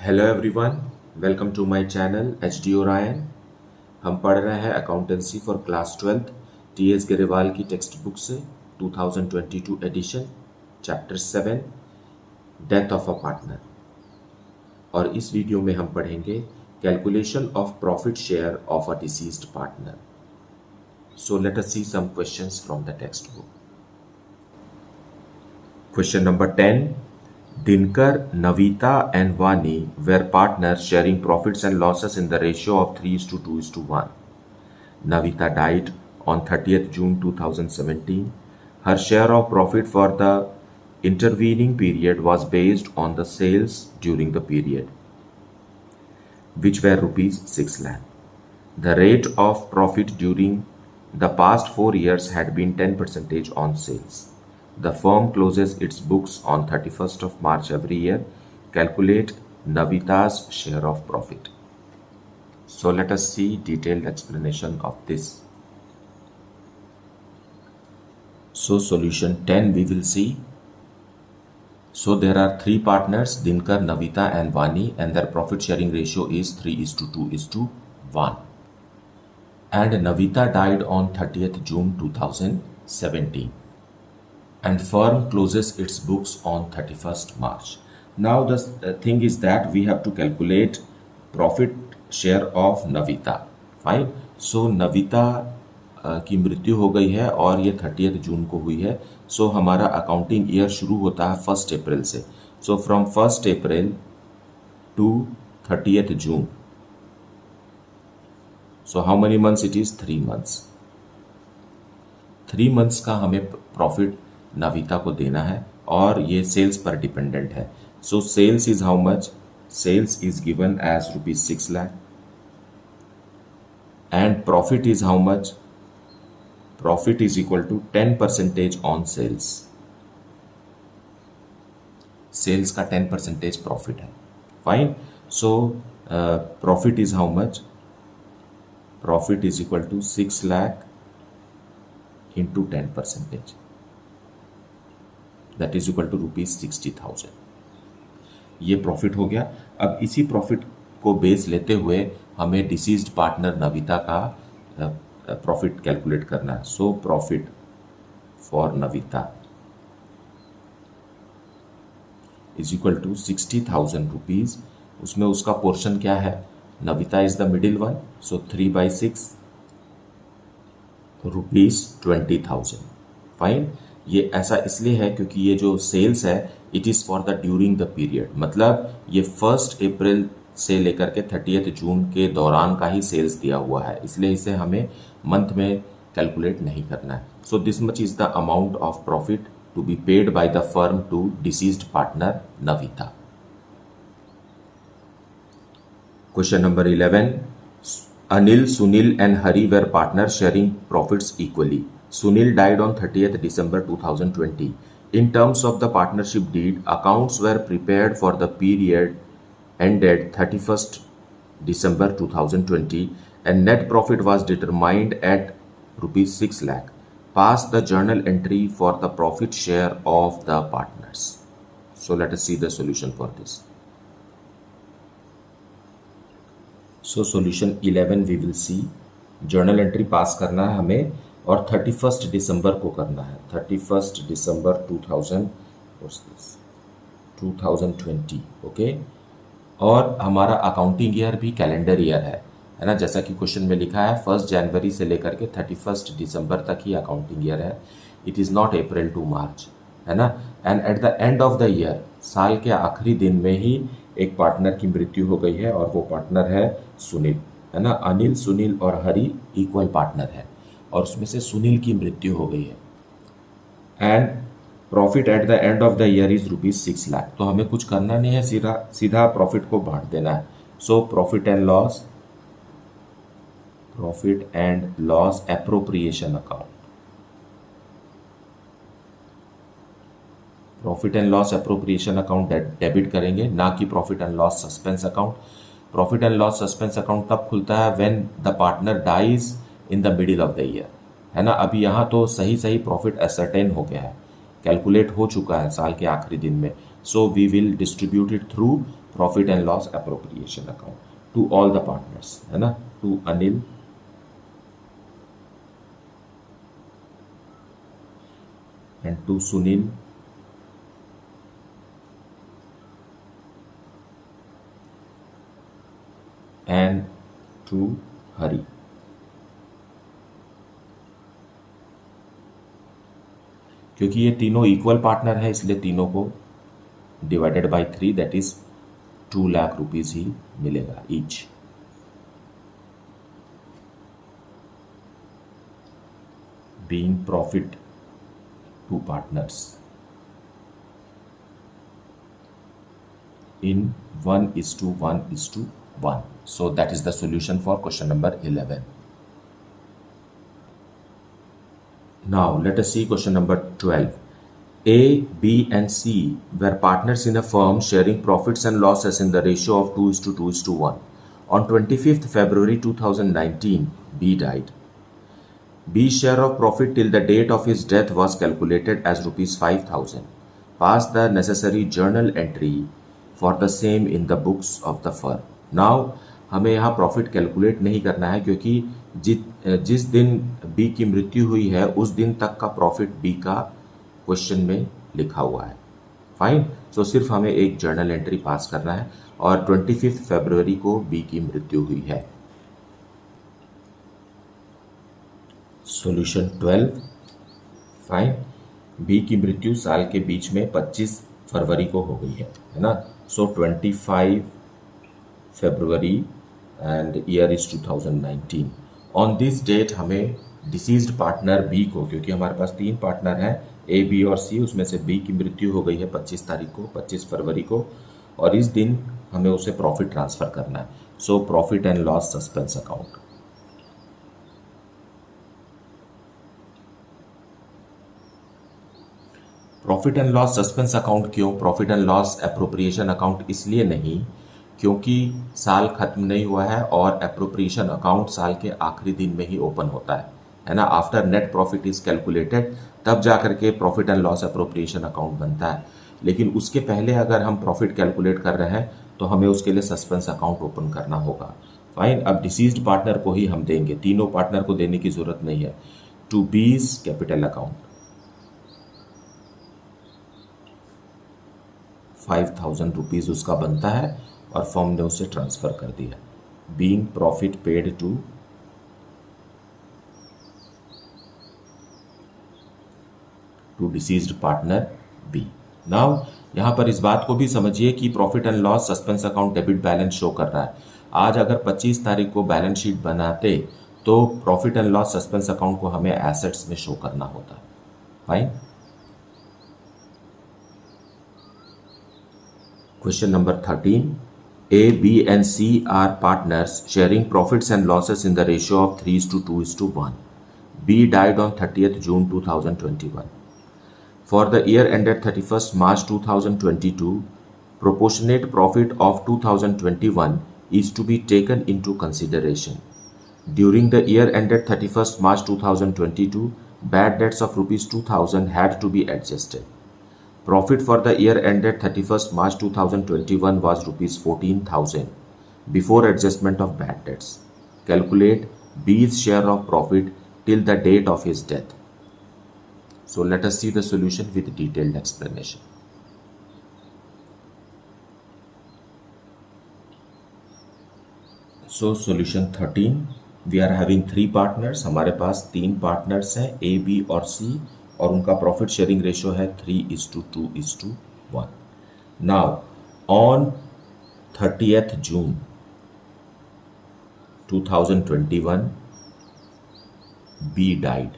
Hello everyone, welcome to my channel H D Orion. हम पढ़ रहे हैं accountancy for class 12 T S Grewal की टेक्स्ट बुक से 2022 edition chapter 7 death of a partner. और इस वीडियो में हम पढ़ेंगे calculation of profit share of a deceased partner. So let us see some questions from the textbook. Question number 10, Dinkar, Navita and Vani were partners sharing profits and losses in the ratio of 3:2:1. Navita died on 30th June 2017. Her share of profit for the intervening period was based on the sales during the period, which were rupees 6 lakh. The rate of profit during the past 4 years had been 10% on sales. The firm closes its books on 31st of March every year. Calculate Navita's share of profit. So let us see detailed explanation of this. So solution 10 we will see. So there are three partners, Dinkar, Navita and Vani, and their profit sharing ratio is 3:2:1. And Navita died on 30th June 2017. And firm closes its books on 31st March. Now the thing is that we have to calculate profit share of Navita. Fine. So Navita की मृत्यु हो गई है और ये 30th जून को हुई है. सो हमारा अकाउंटिंग ईयर शुरू होता है 1 अप्रैल से. So from 1 April to 30th June. So how many months it is? 3 months. 3 months का हमें प्रॉफिट नविता को देना है और ये सेल्स पर डिपेंडेंट है. So sales is how much? Sales is given as rupees 6 lakh and profit is how much? Profit is equal to 10% on sales. Sales का 10% प्रॉफिट है. Fine. So profit is how much? Profit is equal to 6 lakh into 10%. That is equal to rupees 60,000. ये profit हो गया. अब इसी profit को base लेते हुए हमें डिसीज्ड पार्टनर नविता का प्रॉफिट कैलकुलेट करना है. So profit for Navita is equal to 60,000 rupees. उसमें उसका पोर्शन क्या है? Navita is the middle one. So 3/6 rupees 20,000. Fine. ये ऐसा इसलिए है क्योंकि ये जो सेल्स है it is for the during the period. मतलब ये 1 अप्रैल से लेकर के 30th जून के दौरान का ही सेल्स दिया हुआ है, इसलिए इसे हमें मंथ में कैलकुलेट नहीं करना है. So this much is the amount of profit to be paid by the firm to deceased partner Navita. Question number 11, Anil, Sunil and Hari were partners sharing profits equally. Sunil died on 30th December 2020. In terms of the partnership deed, accounts were prepared for the period ended 31st December 2020 and net profit was determined at rupees 6 lakh. Pass the journal entry for the profit share of the partners. So let us see the solution for this. So solution 11 we will see. Journal entry pass करना है हमें और 31st दिसंबर को करना है. 31st दिसंबर 2020. Okay. और हमारा accounting year भी कैलेंडर ईयर है ना, जैसा कि क्वेश्चन में लिखा है 1 जनवरी से लेकर के 31st दिसंबर तक ही अकाउंटिंग ईयर है. It is not April to March, है ना. And at the end of the year, साल के आखिरी दिन में ही एक पार्टनर की मृत्यु हो गई है और वो पार्टनर है सुनील, है ना. अनिल, सुनील और हरि इक्वल पार्टनर है और उसमें से सुनील की मृत्यु हो गई है. And profit eight the end of the year is rupees 6 lakh. तो हमें कुछ करना नहीं है, सीधा सीधा प्रॉफिट को बांट देना है. So profit and loss appropriation account. Profit and loss appropriation account debit करेंगे, ना कि profit and loss suspense account. Profit and loss suspense account तब खुलता है when the partner dies in the middle of the year, है ना. अभी यहाँ तो सही प्रॉफिट असर्टेन हो गया है, कैलकुलेट हो चुका है साल के आखिरी दिन में. So we will distribute it through profit and loss appropriation account to all the partners, है ना, to Anil and to Sunil and to Hari. क्योंकि ये तीनों इक्वल पार्टनर है इसलिए तीनों को divided by 3 that is 2 lakh rupees ही मिलेगा each. Being profit to partners in 1:1:1. So that is the solution for question number 11. Now let us see question number 12. A, B and C were partners in a firm sharing profits and losses in the ratio of 2:2:1. On 25th February 2019, B died. B's share of profit till the date of his death was calculated as rupees 5,000. Pass the necessary journal entry for the same in the books of the firm. Now हमें यहाँ profit calculate नहीं करना है क्योंकि जिस दिन B की मृत्यु हुई है उस दिन तक का प्रॉफिट बी का क्वेश्चन में लिखा हुआ है। फाइन, सो सिर्फ हमें एक जर्नल एंट्री पास करना है और 25 फरवरी को बी की मृत्यु हुई है। सॉल्यूशन 12। फाइन, बी की मृत्यु साल के बीच में 25 फरवरी को हो गई है ना। So 25 February and year is 2019। On this date हमें डिसीज्ड पार्टनर बी को, क्योंकि हमारे पास 3 पार्टनर हैं ए बी और सी, उसमें से बी की मृत्यु हो गई है 25 तारीख को, 25 फरवरी को, और इस दिन हमें उसे प्रॉफिट ट्रांसफर करना है। So profit and loss suspense account. Profit and loss suspense account क्यों? Profit and loss appropriation account इसलिए नहीं क्योंकि साल खत्म नहीं हुआ है और एप्रोप्रिएशन अकाउंट साल के आखिरी दिन में ही ओपन होता है ना। After net profit is calculated तब जाकर के profit and loss appropriation account बनता है। लेकिन उसके पहले अगर हम प्रॉफिट कैलकुलेट कर रहे हैं तो हमें उसके लिए सस्पेंस अकाउंट ओपन करना होगा। फाइन, अब डिसीज्ड पार्टनर को ही हम देंगे, तीनों पार्टनर को देने की जरूरत नहीं है। टू बीज कैपिटल अकाउंट 5,000 रुपीज उसका बनता है और फर्म ने उसे ट्रांसफर कर दिया। Being profit paid to deceased partner B. Now यहां पर इस बात को भी समझिए कि profit and loss suspense account debit balance show कर रहा है। आज अगर 25 तारीख को बैलेंस शीट बनाते तो profit and loss suspense account को हमें एसेट्स में शो करना होता। Fine. Question number 13. A, B and C are partners sharing profits and losses in the ratio of 3:2:1. B died on 30th June 2021. For the year ended 31st March 2022, proportionate profit of 2021 is to be taken into consideration. During the year ended 31st March 2022, bad debts of rupees 2,000 had to be adjusted. Profit for the year ended 31st March 2021 was rupees 14,000 before adjustment of bad debts. Calculate B's share of profit till the date of his death. So let us see the solution with detailed explanation. So solution 13, we are having 3 partners. हमारे पास 3 partners हैं A, B और C और उनका profit sharing ratio है 3:2:1। Now on 30th June 2021 B died.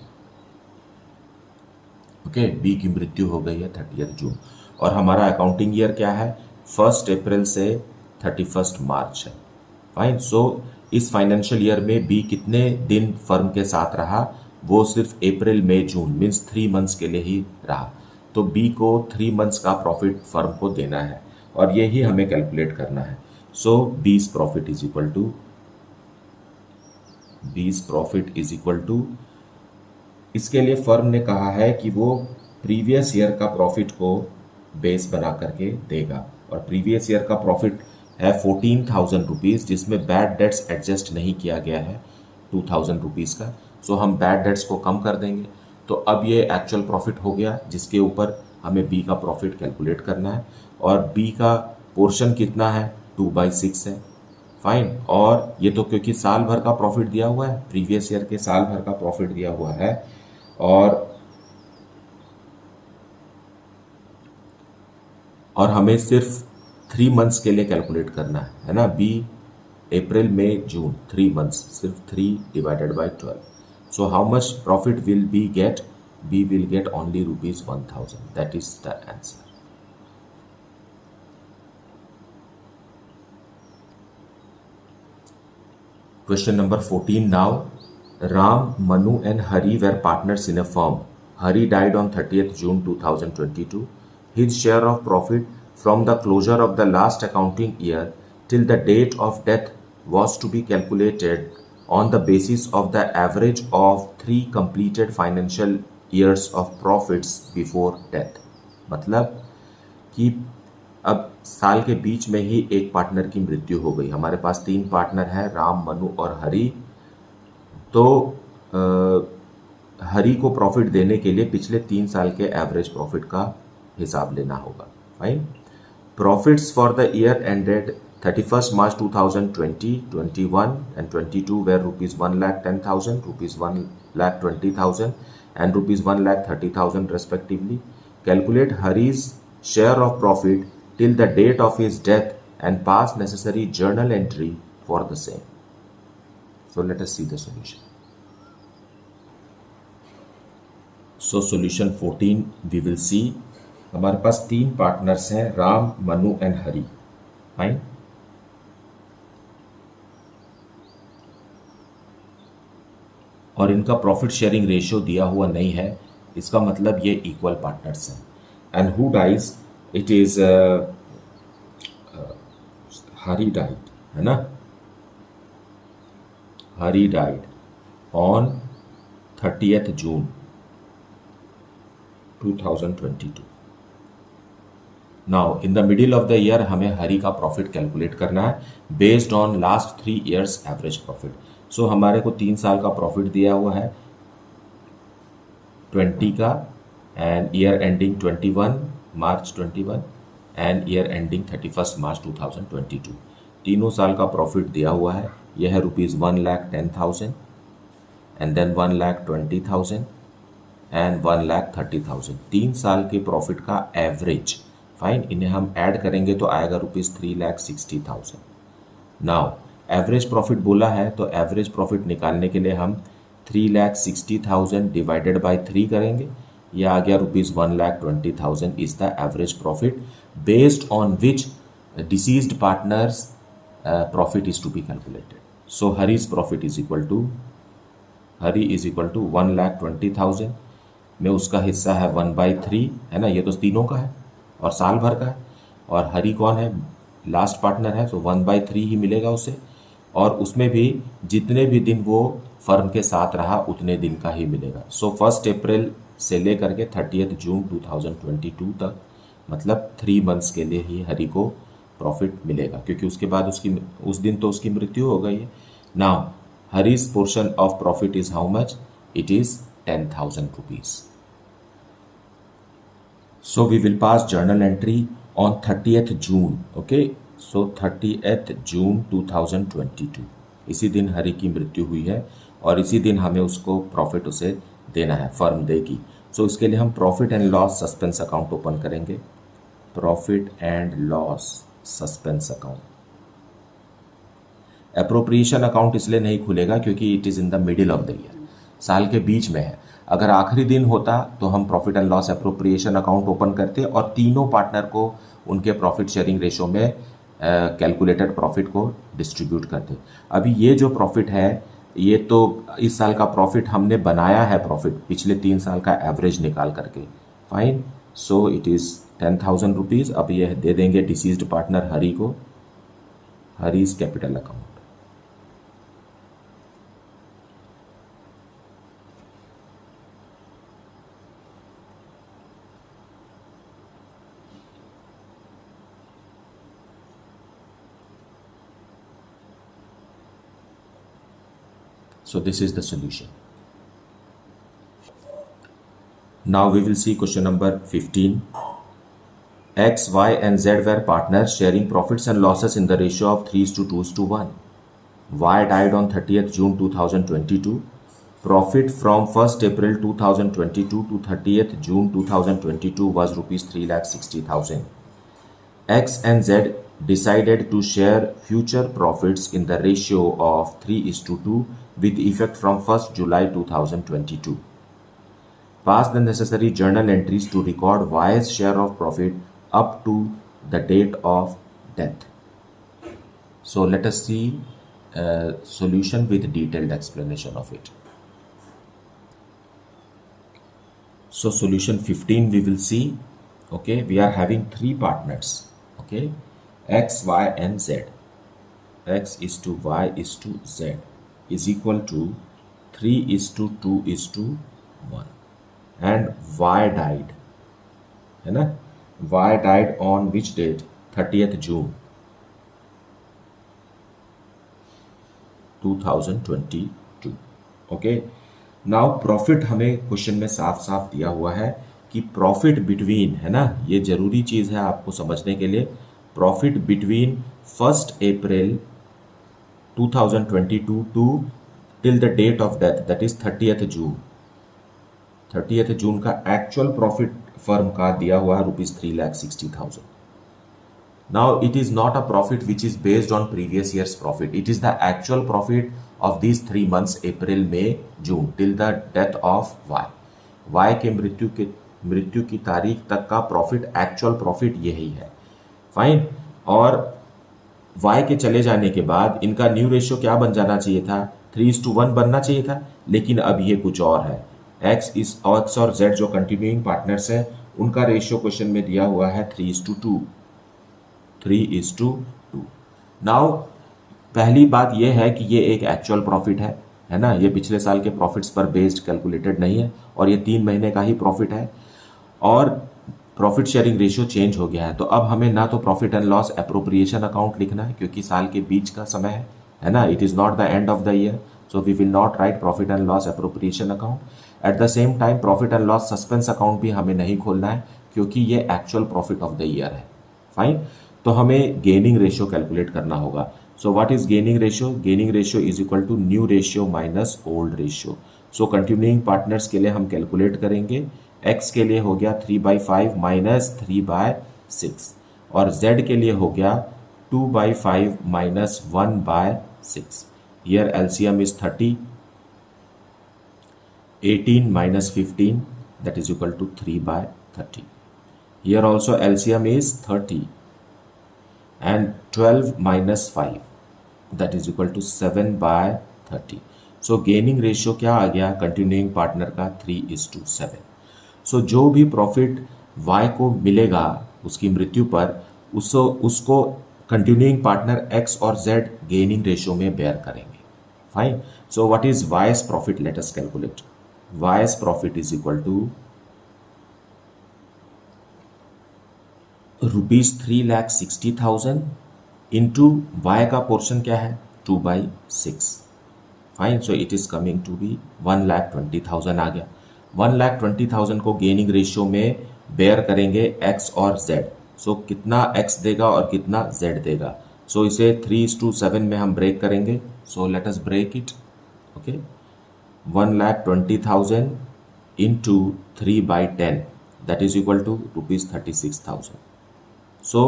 Okay, B की मृत्यु हो गई है 30th जून और हमारा अकाउंटिंग ईयर क्या है? 1 अप्रैल से 31 मार्च है। फाइन, सो इस फाइनेंशियल ईयर में बी कितने दिन फर्म के साथ रहा? वो सिर्फ अप्रैल मई जून मीन्स 3 मंथ्स के लिए ही रहा। तो बी को 3 मंथ्स का प्रॉफिट फर्म को देना है और ये ही हमें कैलकुलेट करना है। सो बीज प्रॉफिट इज इक्वल टू इसके लिए फर्म ने कहा है कि वो प्रीवियस ईयर का प्रॉफिट को बेस बना करके देगा और प्रीवियस ईयर का प्रॉफिट है 14,000 रुपीज़, जिसमें बैड डेट्स एडजस्ट नहीं किया गया है 2,000 रुपीज़ का। सो हम बैड डेट्स को कम कर देंगे। तो अब ये एक्चुअल प्रॉफिट हो गया, जिसके ऊपर हमें बी का प्रॉफिट कैलकुलेट करना है। और बी का पोर्शन कितना है, 2/6 है। फाइन। और ये तो क्योंकि साल भर का प्रॉफिट दिया हुआ है, प्रीवियस ईयर के साल भर का प्रॉफिट दिया हुआ है। और हमें सिर्फ 3 मंथ्स के लिए कैलकुलेट करना है ना। बी अप्रैल मई जून, 3 मंथ्स, सिर्फ 3 divided by 12। So how much profit will be get? B will get only ₹1,000। That is the answer. Question number 14 now. Ram, Manu and Hari were partners in a firm. Hari died on 30th June 2022. His share of profit from the closure of the last accounting year till the date of death was to be calculated on the basis of the average of 3 completed financial years of profits before death. मतलब कि अब साल के बीच में ही एक partner की मृत्यु हो गई। हमारे पास 3 पार्टनर हैं, राम, मनु और हरि। तो हरि को प्रॉफिट देने के लिए पिछले 3 साल के एवरेज प्रॉफिट का हिसाब लेना होगा। Fine. Profits for the year ended 31st March 2020, 21 and 22 were ₹1,10,000, ₹1,20,000 and ₹1,30,000 respectively. Calculate Hari's share of profit till the date of his death and pass necessary journal entry for the same. So let us see the solution. So solution 14 we will see. हमारे पास 3 partners हैं, Ram, Manu and Hari. Fine. और इनका profit sharing ratio दिया हुआ नहीं है, इसका मतलब ये इक्वल पार्टनर्स हैं। And who dies? It is Hari died, है ना। Hari died on 30th June 2022। Now in the middle of the year हमें हरि का प्रॉफिट कैलकुलेट करना है based on last 3 years average profit. So हमारे को 3 साल का प्रॉफिट दिया हुआ है 20 का, and year ending 21 March 21 and year ending 31st March 2022। तीनों साल का प्रॉफिट दिया हुआ है। यह है ₹1,10,000 एंड देन 1,20,000 एंड 1,30,000। 3 साल के प्रॉफिट का एवरेज। फाइन। इन्हें हम ऐड करेंगे तो आएगा ₹3,60,000। नाउ एवरेज प्रॉफिट बोला है, तो एवरेज प्रॉफिट निकालने के लिए हम 3,60,000 डिवाइडेड बाय 3 करेंगे। यह आ गया ₹1,20,000 is the average profit based on which deceased partners profit is to be calculated. So Hari's profit is equal to 1,20,000 में उसका हिस्सा है 1/3, है ना। ये तो तीनों का है और साल भर का है। और हरी कौन है? लास्ट पार्टनर है, तो 1/3 ही मिलेगा उसे। और उसमें भी जितने भी दिन वो फर्म के साथ रहा उतने दिन का ही मिलेगा। सो 1 अप्रैल से लेकर के 30th June 2022 तक, मतलब 3 मंथ्स के लिए ही हरि को प्रॉफिट मिलेगा, क्योंकि उसके बाद उस दिन तो उसकी मृत्यु हो गई है। Now Hari's portion of profit is how much? It is 10,000 rupees. So we will pass journal entry on 30th June. Okay. So 30th June 2022, इसी दिन हरि की मृत्यु हुई है और इसी दिन हमें उसको प्रॉफिट उसे देना है, फर्म देगी। सो इसके लिए हम profit and loss suspense account open करेंगे। Profit and loss suspense account. Appropriation account इसलिए नहीं खुलेगा क्योंकि it is in the middle of the year, साल के बीच में है। अगर आखिरी दिन होता तो हम profit and loss appropriation account open करते और तीनों पार्टनर को उनके प्रॉफिट शेयरिंग रेशो में कैलकुलेटेड प्रॉफिट को डिस्ट्रीब्यूट करते। अभी ये जो प्रॉफिट है, ये तो इस साल का प्रॉफिट हमने बनाया है, प्रॉफिट पिछले 3 साल का एवरेज निकाल करके। Fine. So it is 10,000 rupees. अब यह दे देंगे डिसीज्ड पार्टनर हरि को, Hari's capital account. So this is the solution. Now we will see question number 15. X, Y and Z were partners sharing profits and losses in the ratio of 3:2:1. Y died on 30th June 2022. Profit from 1st April 2022 to 30th June 2022 was rupees 3,60,000. X and Z decided to share future profits in the ratio of 3:2 with effect from 1st July 2022. Pass the necessary journal entries to record Y's share of profit up to the date of death. So let us see a solution with detailed explanation of it. So solution 15 we will see. Okay, we are having three partners. Okay, X, Y and Z. X is to Y is to Z is equal to 3:2:1 and Y died, है ना? Y died on which date? 30th June 2022. Okay, now profit हमें question में साफ साफ दिया हुआ है कि प्रॉफिट बिटवीन, है ना, ये जरूरी चीज है आपको समझने के लिए, profit between 1st April 2022 to till the date of death, that is 30th June. 30th June का एक्चुअल प्रॉफिट फर्म का दिया हुआ है rupees 3,60,000. Now it is not a profit which is based on previous year's profit. It is the actual profit of these 3 months, April, May, June, till the death of Y. Y के मृत्यु की तारीख तक का profit, actual profit यही है. Fine. और Y के चले जाने के बाद इनका न्यू रेशियो क्या बन जाना चाहिए था? 3:1 बनना चाहिए था, लेकिन अब ये कुछ और है. X और Z जो कंटिन्यूइंग पार्टनर्स है, उनका रेशियो क्वेश्चन में दिया हुआ है 3:2. 3:2. नाउ पहली बात यह है कि ये एक एक्चुअल प्रॉफिट है ना, ये पिछले साल के प्रॉफिट्स पर बेस्ड कैलकुलेटेड नहीं है, और ये 3 महीने का ही प्रॉफिट है, और प्रॉफिट शेयरिंग रेशियो चेंज हो गया है. तो अब हमें ना तो profit and loss appropriation account लिखना है क्योंकि साल के बीच का समय है ना, it is not the end of the year, so we will not write profit and loss appropriation account. At the same time profit and loss suspense account भी हमें नहीं खोलना है क्योंकि ये actual profit of the year है. Fine. तो हमें गेनिंग रेशियो कैलकुलेट करना होगा. So what is gaining ratio? Gaining ratio is equal to new ratio minus old ratio. So continuing partners के लिए हम कैलकुलेट करेंगे. एक्स के लिए हो गया 3/5 माइनस 3/6, और जेड के लिए हो गया 2/5 minus 1/6. Here LCM is 30. 18 minus 15, that is equal to 3/30. Here also LCM is 30, and 12 minus 5, that is equal to 7/30. So gaining ratio क्या आ गया कंटिन्यूइंग पार्टनर का? 3:7. So जो भी प्रॉफिट Y को मिलेगा उसकी मृत्यु पर, उसको कंटिन्यूइंग पार्टनर X और Z गेनिंग रेशियो में बेयर करेंगे. Fine. So what is Y's profit? Let us calculate. Y's profit is equal to rupees 3,60,000 into Y का पोर्शन क्या है? 2/6. Fine. So it is coming to be 1,20,000 आ गया. 1,20,000 को gaining ratio में bear करेंगे X और Z. सो कितना X देगा और कितना Z देगा? सो इसे 3:7 में हम ब्रेक करेंगे. So let us break it. Okay, 1,20,000 into 3/10, that is equal to rupees 36,000. So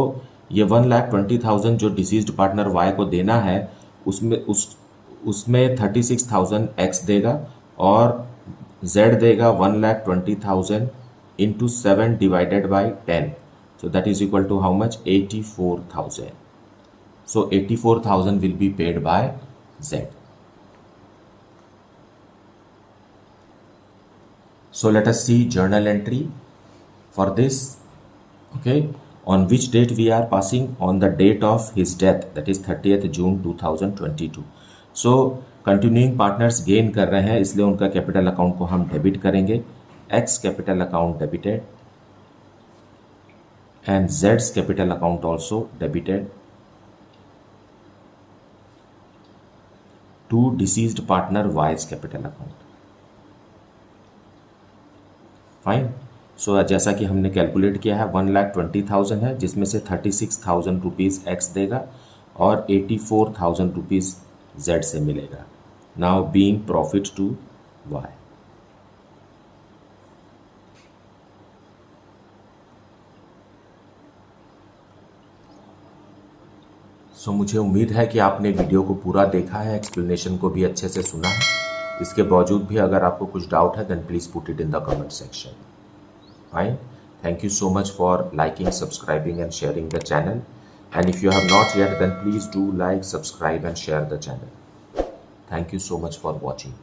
ये 1,20,000 जो डिसीज्ड पार्टनर Y को देना है, उसमें 36,000 X देगा और Z देगा 1,20,000 into 7 divided by 10. So that is equal to how much? 84,000. So 84,000 will be paid by Z. So let us see journal entry for this. Okay, on which date we are passing? On the date of his death, that is 30th June 2022. So continuing partners gain कर रहे हैं, इसलिए उनका capital account को हम debit करेंगे. X capital account debited and Z's capital account also debited. to deceased partner Y's capital account. Fine. So जैसा कि हमने कैलकुलेट किया है 1,20,000 है, जिसमें से 36,000 रुपीज़ एक्स देगा और 84,000 रुपीज़ जेड से मिलेगा. Now being profit to Y. So मुझे उम्मीद है कि आपने वीडियो को पूरा देखा है, एक्सप्लेनेशन को भी अच्छे से सुना है. इसके बावजूद भी अगर आपको कुछ डाउट है then please put it in the comment section. Fine. Thank you so much for liking, subscribing and sharing the channel. And if you have not yet, then please do like, subscribe and share the channel. Thank you so much for watching.